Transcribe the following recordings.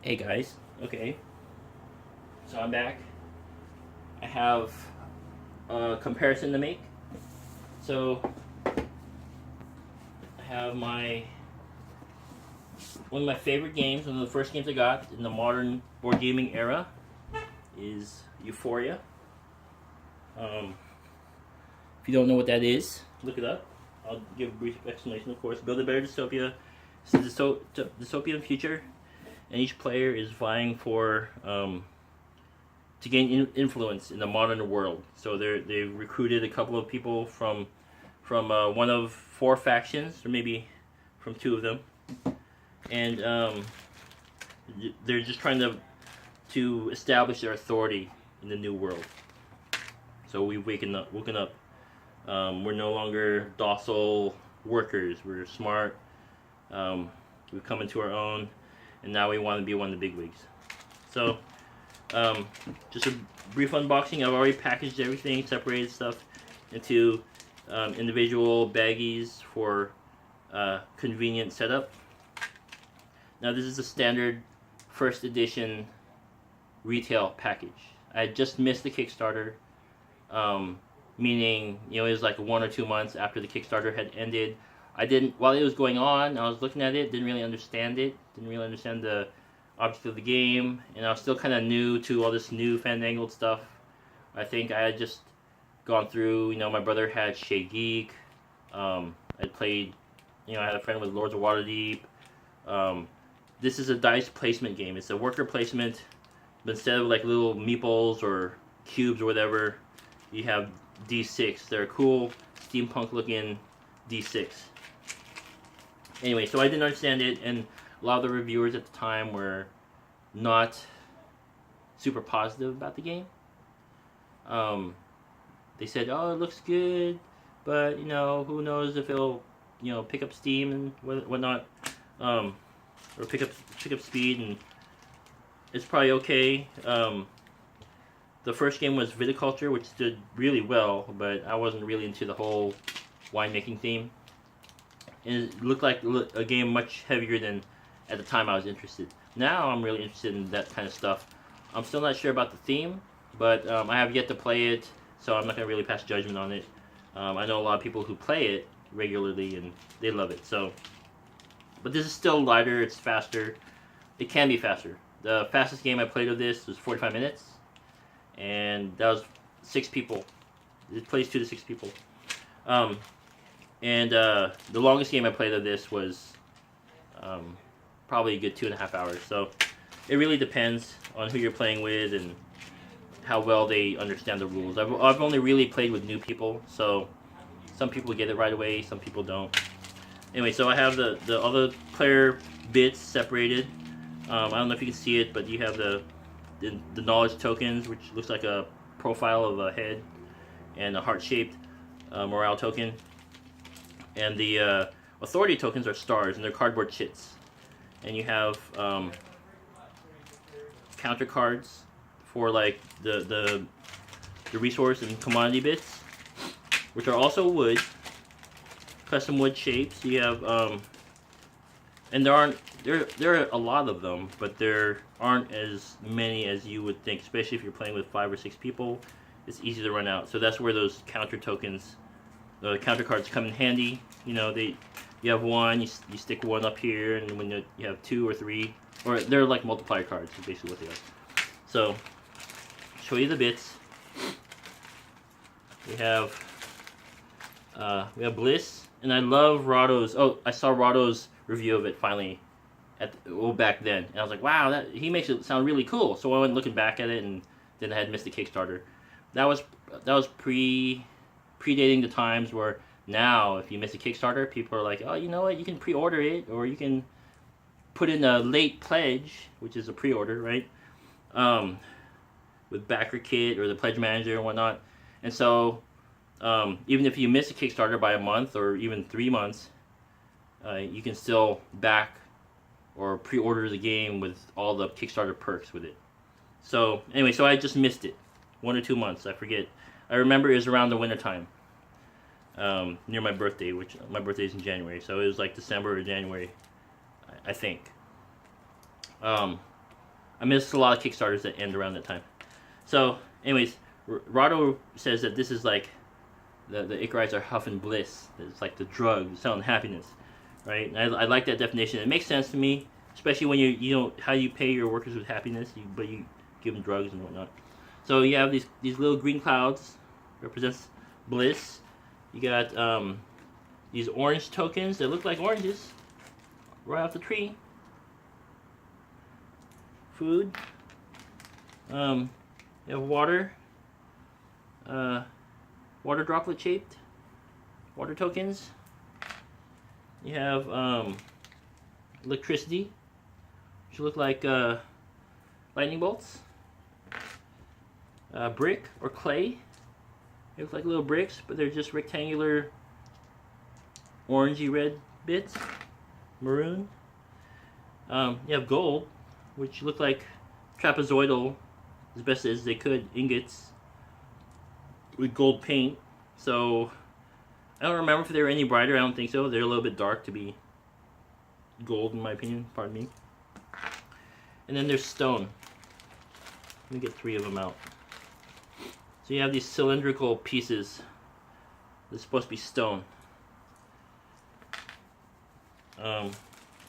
Hey guys, okay, so I'm back. I have a comparison to make. So I have one of my favorite games, one of the first games I got in the modern board gaming era is Euphoria. Um, if you don't know what that is, look it up. I'll give a brief explanation, of course. Build a better dystopia. It's a dystopian future, and each player is vying for to gain influence in the modern world. So they've recruited a couple of people from one of four factions, or maybe from two of them, and they're just trying to establish their authority in the new world. So we've woken up. We're no longer docile workers. We're smart. We've come into our own, and now we want to be one of the big wigs. So just a brief unboxing. I've already packaged everything, separated stuff into individual baggies for convenient setup. Now this is a standard first edition retail package. I just missed the Kickstarter, meaning it was like 1 or 2 months after the Kickstarter had ended. I didn't, while it was going on, I was looking at it, didn't really understand the object of the game, and I was still kind of new to all this new fandangled stuff. I think I had just gone through, my brother had Shade Geek. I played, I had a friend with Lords of Waterdeep. This is a dice placement game. It's a worker placement, but instead of like little meeples or cubes or whatever, you have D6. They're cool, steampunk looking D6. Anyway, so I didn't understand it, and a lot of the reviewers at the time were not super positive about the game. They said, "Oh, it looks good, but who knows if it'll, pick up steam and whatnot, or pick up speed, and it's probably okay." The first game was Viticulture, which did really well, but I wasn't really into the whole winemaking theme. And it looked like a game much heavier than at the time I was interested. Now I'm really interested in that kind of stuff. I'm still not sure about the theme, but I have yet to play it, so I'm not going to really pass judgment on it. I know a lot of people who play it regularly, and they love it. But this is still lighter, it's faster. It can be faster. The fastest game I played of this was 45 minutes, and that was 6 people. It plays 2 to 6 people. And the longest game I played of this was probably a good 2.5 hours. So it really depends on who you're playing with and how well they understand the rules. I've only really played with new people, so some people get it right away, some people don't. Anyway, so I have the other player bits separated. I don't know if you can see it, but you have the knowledge tokens, which looks like a profile of a head, and a heart-shaped morale token. And the authority tokens are stars, and they're cardboard chits. And you have counter cards for like the resource and commodity bits, which are also wood, custom wood shapes. You have and there are a lot of them, but there aren't as many as you would think, especially if you're playing with 5 or 6 people. It's easy to run out. So that's where those counter tokens, the counter cards, come in handy. You have one, you stick one up here, and when you have 2 or 3, or they're like multiplier cards, is basically what they are. So, show you the bits. We have Bliss, and I love Rahdo's. Oh, I saw Rahdo's review of it finally back then, and I was like, wow, he makes it sound really cool. So I went looking back at it, and then I had missed the Kickstarter. That was predating the times where now if you miss a Kickstarter, people are like, oh, you know what, you can pre-order it, or you can put in a late pledge, which is a pre-order, right? With backer kit or the pledge manager and whatnot. And so even if you miss a Kickstarter by a month or even 3 months, you can still back or pre-order the game with all the Kickstarter perks with it. So anyway, so I just missed it. 1 or 2 months, I forget. I remember it was around the winter time, near my birthday, which my birthday is in January, so it was like December or January, I think. I missed a lot of Kickstarters that end around that time. So, anyways, Rado says that this is like the Icarites are huff and bliss. It's like the drug, selling happiness, right? And I like that definition. It makes sense to me, especially when you know how you pay your workers with happiness, but you give them drugs and whatnot. So you have these little green clouds, represents bliss. You got these orange tokens that look like oranges, right off the tree. Food. You have water. Water droplet shaped. Water tokens. You have electricity, which look like lightning bolts. Brick or clay. They look like little bricks, but they're just rectangular orangey red bits. Maroon. You have gold, which look like trapezoidal, as best as they could, ingots with gold paint. So I don't remember if they were any brighter. I don't think so. They're a little bit dark to be gold, in my opinion. Pardon me. And then there's stone. Let me get 3 of them out. So you have these cylindrical pieces. They're supposed to be stone.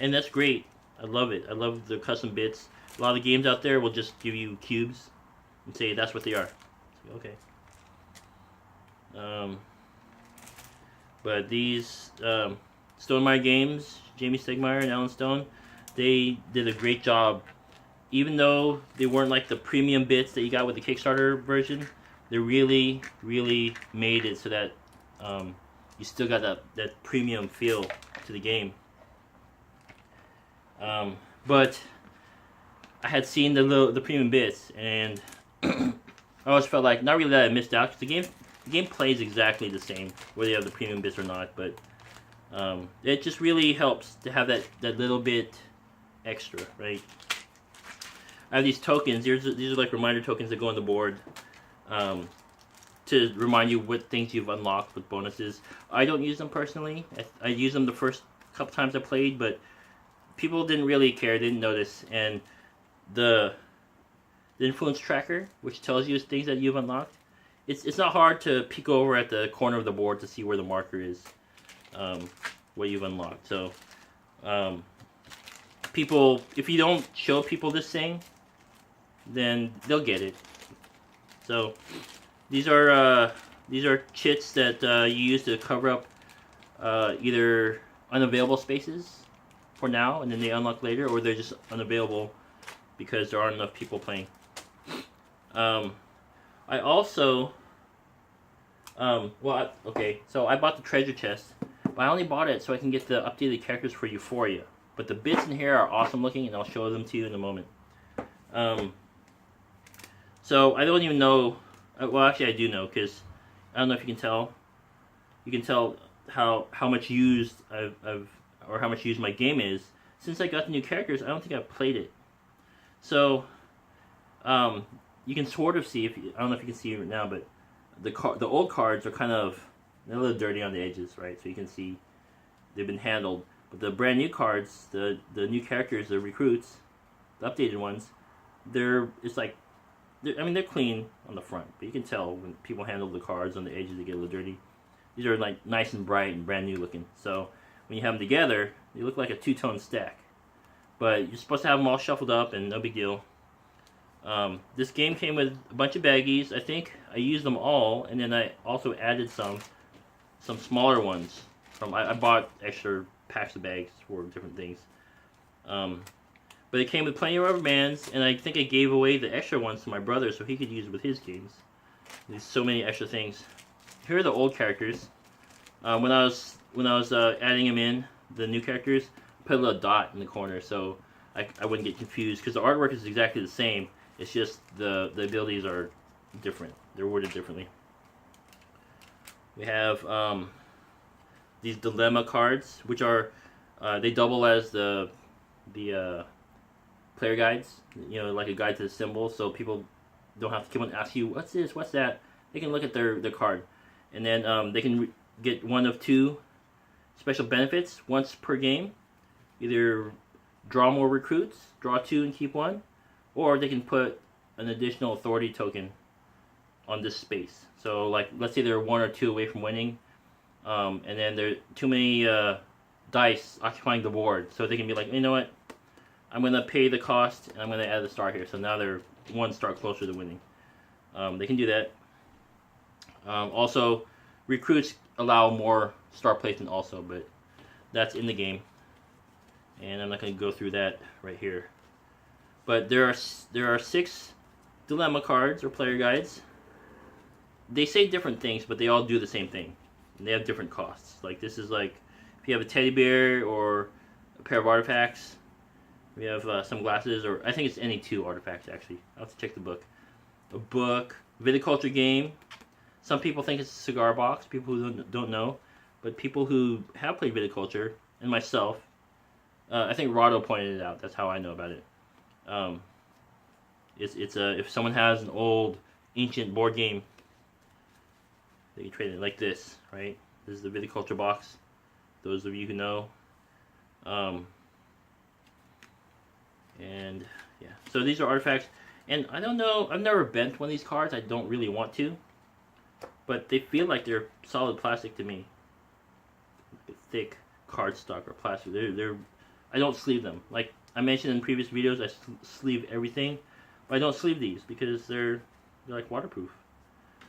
And that's great. I love it. I love the custom bits. A lot of the games out there will just give you cubes and say that's what they are. Okay. But these Stonemaier Games, Jamie Stegmaier and Alan Stone, they did a great job. Even though they weren't like the premium bits that you got with the Kickstarter version, they really, really made it so that you still got that premium feel to the game. But I had seen the premium bits, and I always felt like not really that I missed out, because the game plays exactly the same whether you have the premium bits or not. But it just really helps to have that little bit extra, right? I have these tokens. These are like reminder tokens that go on the board to remind you what things you've unlocked with bonuses. I don't use them personally. I used them the first couple times I played, but people didn't really care, didn't notice. And the influence tracker, which tells you things that you've unlocked, it's not hard to peek over at the corner of the board to see where the marker is, what you've unlocked. So people, if you don't show people this thing, then they'll get it. So these are chits that you use to cover up either unavailable spaces for now, and then they unlock later, or they're just unavailable because there aren't enough people playing. I also, okay, so I bought the treasure chest, but I only bought it so I can get the updated characters for Euphoria. But the bits in here are awesome looking, and I'll show them to you in a moment. So I don't even know, well actually I do know, because I don't know if you can tell. You can tell how much used or how much used my game is. Since I got the new characters, I don't think I've played it. So you can sort of see, I don't know if you can see it right now, but the old cards are kind of, they're a little dirty on the edges, right? So you can see they've been handled. But the brand new cards, the new characters, the recruits, the updated ones, they're clean on the front, but you can tell when people handle the cards on the edges, they get a little dirty. These are like nice and bright and brand new looking. So when you have them together, they look like a two-tone stack. But you're supposed to have them all shuffled up, and no big deal. This game came with a bunch of baggies. I think I used them all, and then I also added some smaller ones. I bought extra packs of bags for different things. But it came with plenty of rubber bands, and I think I gave away the extra ones to my brother so he could use it with his games. There's so many extra things. Here are the old characters. When I was adding them in, the new characters, I put a little dot in the corner so I wouldn't get confused, because the artwork is exactly the same. It's just the abilities are different. They're worded differently. We have these dilemma cards, which are they double as the player guides, you know, like a guide to the symbol, so people don't have to come and ask you, what's this, what's that? They can look at their card, and then they can get one of 2 special benefits once per game. Either draw more recruits, draw 2 and keep 1, or they can put an additional authority token on this space. So like, let's say they're 1 or 2 away from winning, and then there are too many dice occupying the board, so they can be like, you know what, I'm gonna pay the cost and I'm gonna add the star here. So now they're 1 star closer to winning. They can do that. Also, recruits allow more star placement also, but that's in the game, and I'm not going to go through that right here. But there are 6 dilemma cards or player guides. They say different things, but they all do the same thing. And they have different costs. Like this is like if you have a teddy bear or a pair of artifacts. We have some glasses, or I think it's any 2 artifacts actually. I'll have to check the book. A book, viticulture game. Some people think it's a cigar box. People who don't know, but people who have played viticulture, and myself, I think Rado pointed it out. That's how I know about it. It's if someone has an old ancient board game, they can trade it like this, right? This is the viticulture box. Those of you who know. And yeah, so these are artifacts, and I don't know. I've never bent one of these cards. I don't really want to, but they feel like they're solid plastic to me. Like a thick cardstock or plastic. I don't sleeve them. Like I mentioned in previous videos, I sleeve everything, but I don't sleeve these because they're like waterproof.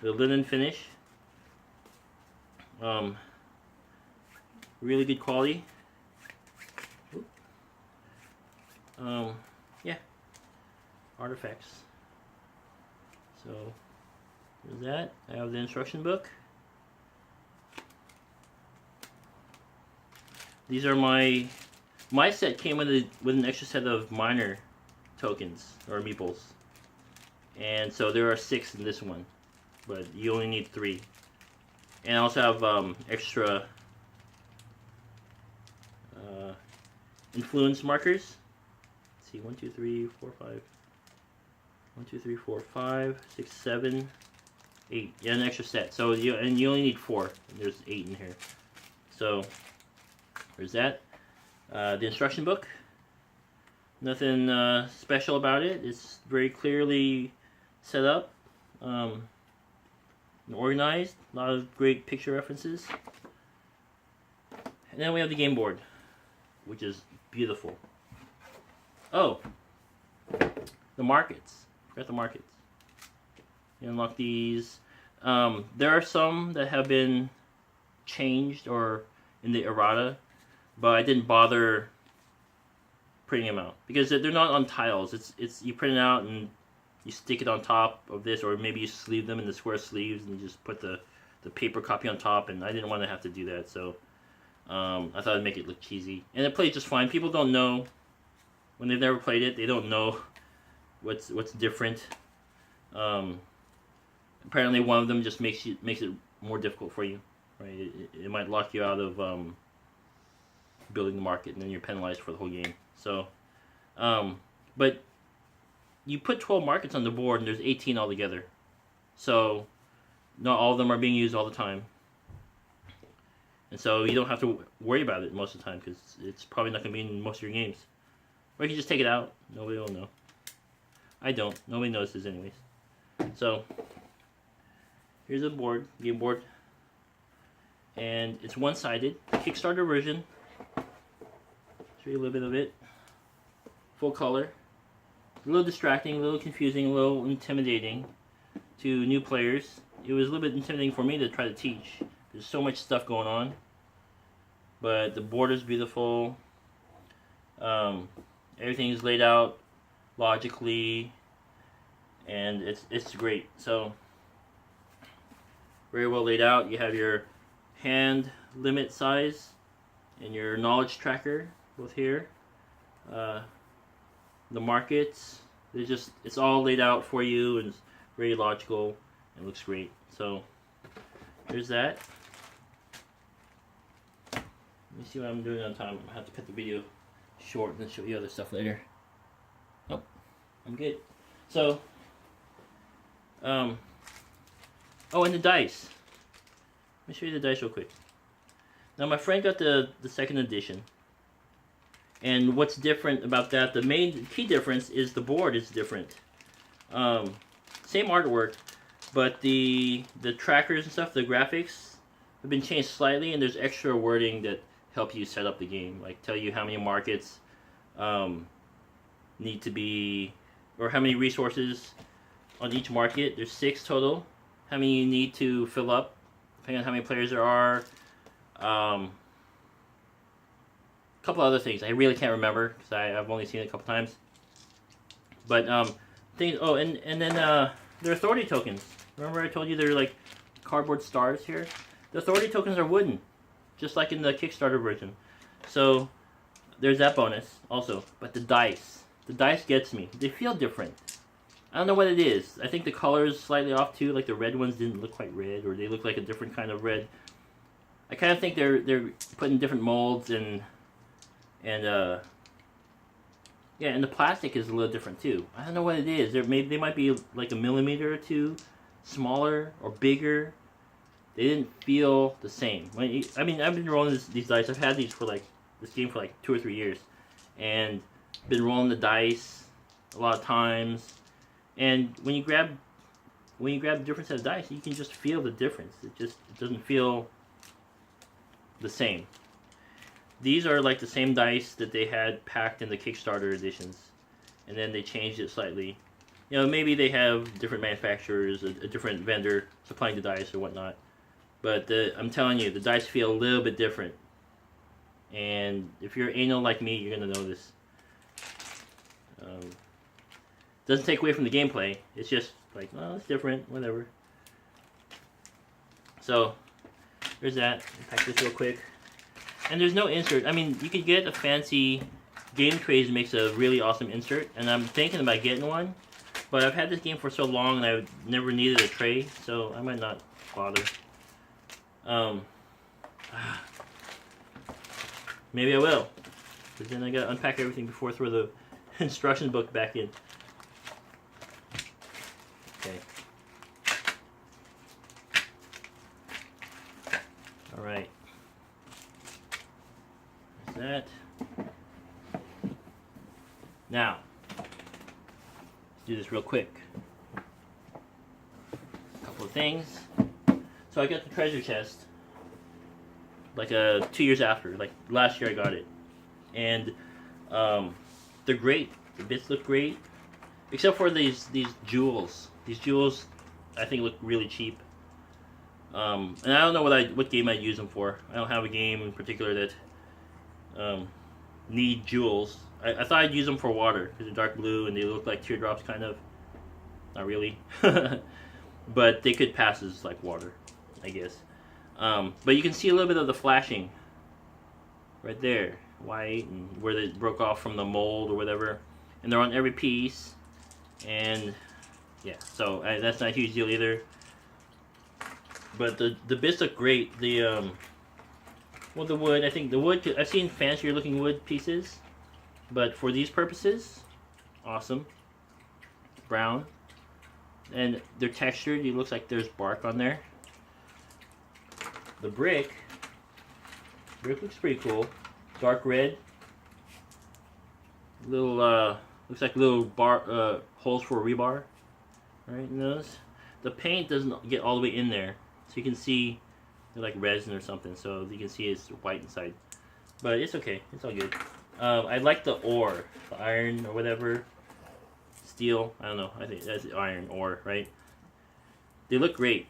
They're linen finish. Really good quality. Yeah, artifacts. So there's that. I have the instruction book. These are my set came with an extra set of minor tokens or meeples, and so there are 6 in this one, but you only need 3. And I also have extra influence markers. Let's see, 1, 2, 3, 4, 5. 1, 2, 3, 4, 5, 6, 7, 8. Yeah, an extra set. So you only need 4. And there's 8 in here. So there's that. The instruction book. Nothing special about it. It's very clearly set up and organized. A lot of great picture references. And then we have the game board, which is beautiful. Oh, the markets. Forgot the markets. You unlock these. There are some that have been changed or in the errata, but I didn't bother printing them out because they're not on tiles. It's you print it out and you stick it on top of this, or maybe you sleeve them in the square sleeves and you just put the paper copy on top. And I didn't want to have to do that, so I thought it'd make it look cheesy. And it plays just fine. People don't know when they've never played it. They don't know what's different. Apparently, one of them just makes it more difficult for you. Right? It might lock you out of building the market, and then you're penalized for the whole game. So, but you put 12 markets on the board, and there's 18 altogether. So, not all of them are being used all the time. And so you don't have to worry about it most of the time because it's probably not going to be in most of your games. Or you can just take it out. Nobody will know. I don't. Nobody notices anyways. So, here's a board, game board. And it's one-sided. Kickstarter version. Show you a little bit of it. Full color. A little distracting, a little confusing, a little intimidating to new players. It was a little bit intimidating for me to try to teach. There's so much stuff going on. But the board is beautiful. Everything is laid out logically. And it's great. So, very well laid out. You have your hand limit size and your knowledge tracker both here. The markets, it's all laid out for you and it's very logical and looks great. So there's that. Let me see what I'm doing on time. I have to cut the video short and then show you other stuff later. Oh, I'm good. So, oh, and the dice. Let me show you the dice real quick. Now my friend got the second edition, And what's different about that, the main key difference is the board is different. Same artwork, but the trackers and stuff, the graphics have been changed slightly, and there's extra wording that help you set up the game, like tell you how many markets need to be, or how many resources on each market. There's 6 total. How many you need to fill up, depending on how many players there are. A couple other things I really can't remember because I've only seen it a couple times. But things. Oh, and then there are authority tokens. Remember I told you they're like cardboard stars here. The authority tokens are wooden, just like in the Kickstarter version. So there's that bonus also. But the dice gets me. They feel different. I don't know what it is. I think the color is slightly off too. Like the red ones didn't look quite red, or they look like a different kind of red. I kind of think they're putting different molds and yeah, and the plastic is a little different too. I don't know what it is. They might be like a millimeter or two smaller or bigger. They didn't feel the same. I mean, I've been rolling these dice. I've had these for like this game for like 2 or 3 years, and been rolling the dice a lot of times. And when you grab a different set of dice, you can just feel the difference. It doesn't feel the same. These are like the same dice that they had packed in the Kickstarter editions, and then they changed it slightly. You know, maybe they have different manufacturers, a different vendor supplying the dice or whatnot. But I'm telling you, the dice feel a little bit different. And if you're anal like me, you're gonna know this. Doesn't take away from the gameplay. It's just like, well, it's different, whatever. So there's that. Pack this real quick. And there's no insert. I mean, you could get a fancy Game Craze makes a really awesome insert, and I'm thinking about getting one. But I've had this game for so long, and I've never needed a tray, so I might not bother. Maybe I will, because then I gotta unpack everything before I throw the instruction book back in. Okay. All right. There's that. Now, let's do this real quick. A couple of things. So I got the treasure chest like 2 years after, like last year I got it, and they're great. The bits look great, except for these jewels. These jewels, I think, look really cheap. And I don't know what game I'd use them for. I don't have a game in particular that need jewels. I thought I'd use them for water because they're dark blue and they look like teardrops, kind of. Not really, but they could pass as like water, I guess. But you can see a little bit of the flashing right there, white, and where they broke off from the mold or whatever. And they're on every piece, and yeah, so that's not a huge deal either. But the bits look great. The well, the wood, I think the wood, I've seen fancier looking wood pieces, but for these purposes, awesome. Brown, and they're textured. It looks like there's bark on there. The brick looks pretty cool. Dark red. Little looks like little bar holes for rebar, right in those. The paint doesn't get all the way in there, so you can see they're like resin or something. So you can see it's white inside, but it's okay. It's all good. I like the ore, the iron or whatever, steel. I don't know. I think that's iron ore, right? They look great.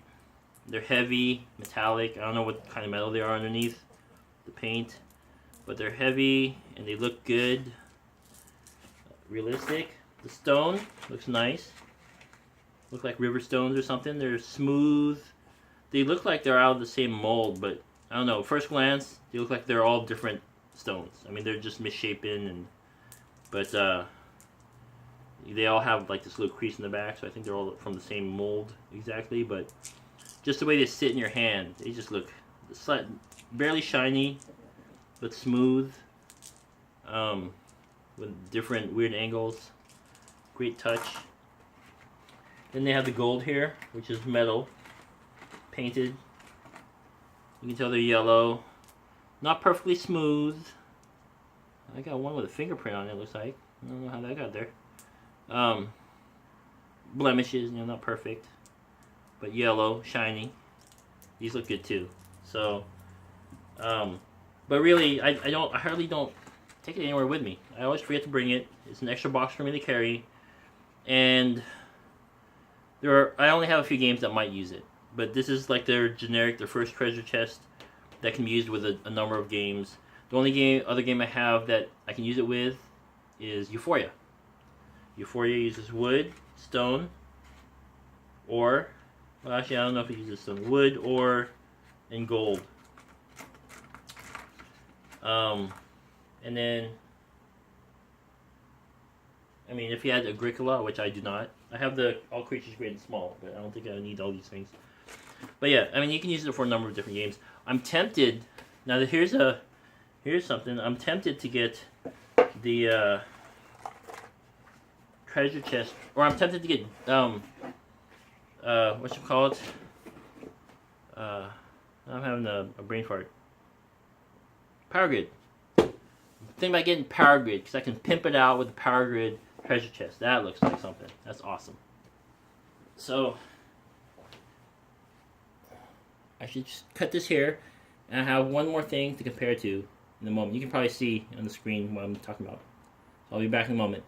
They're heavy, metallic. I don't know what kind of metal they are underneath the paint, but they're heavy and they look good. Realistic. The stone looks nice. Look like river stones or something. They're smooth. They look like they're out of the same mold, but I don't know. First glance, they look like they're all different stones. I mean, they're just misshapen, but they all have like this little crease in the back, so I think they're all from the same mold exactly. But just the way they sit in your hand, they just look barely shiny, but smooth, with different weird angles. Great touch. Then they have the gold here, which is metal, painted. You can tell they're yellow. Not perfectly smooth. I got one with a fingerprint on it, looks like. I don't know how that got there. Blemishes, not perfect. But yellow, shiny. These look good too. So, but really, I hardly don't take it anywhere with me. I always forget to bring it. It's an extra box for me to carry. And I only have a few games that might use it. But this is like their first treasure chest that can be used with a number of games. The only other game I have that I can use it with is Euphoria. Euphoria uses wood, stone, or, well, actually I don't know if it uses stone, wood, or, and gold. And then, I mean, if you had Agricola, which I do not, I have the all creatures great and small, but I don't think I need all these things. But yeah, I mean, you can use it for a number of different games. I'm tempted. Now here's something. I'm tempted to get the treasure chest, or I'm tempted to get what you call it? I'm having a brain fart. Power Grid. I'm thinking about getting Power Grid because I can pimp it out with the Power Grid treasure chest. That looks like something. That's awesome. So I should just cut this here, and I have one more thing to compare to in a moment. You can probably see on the screen what I'm talking about. So I'll be back in a moment.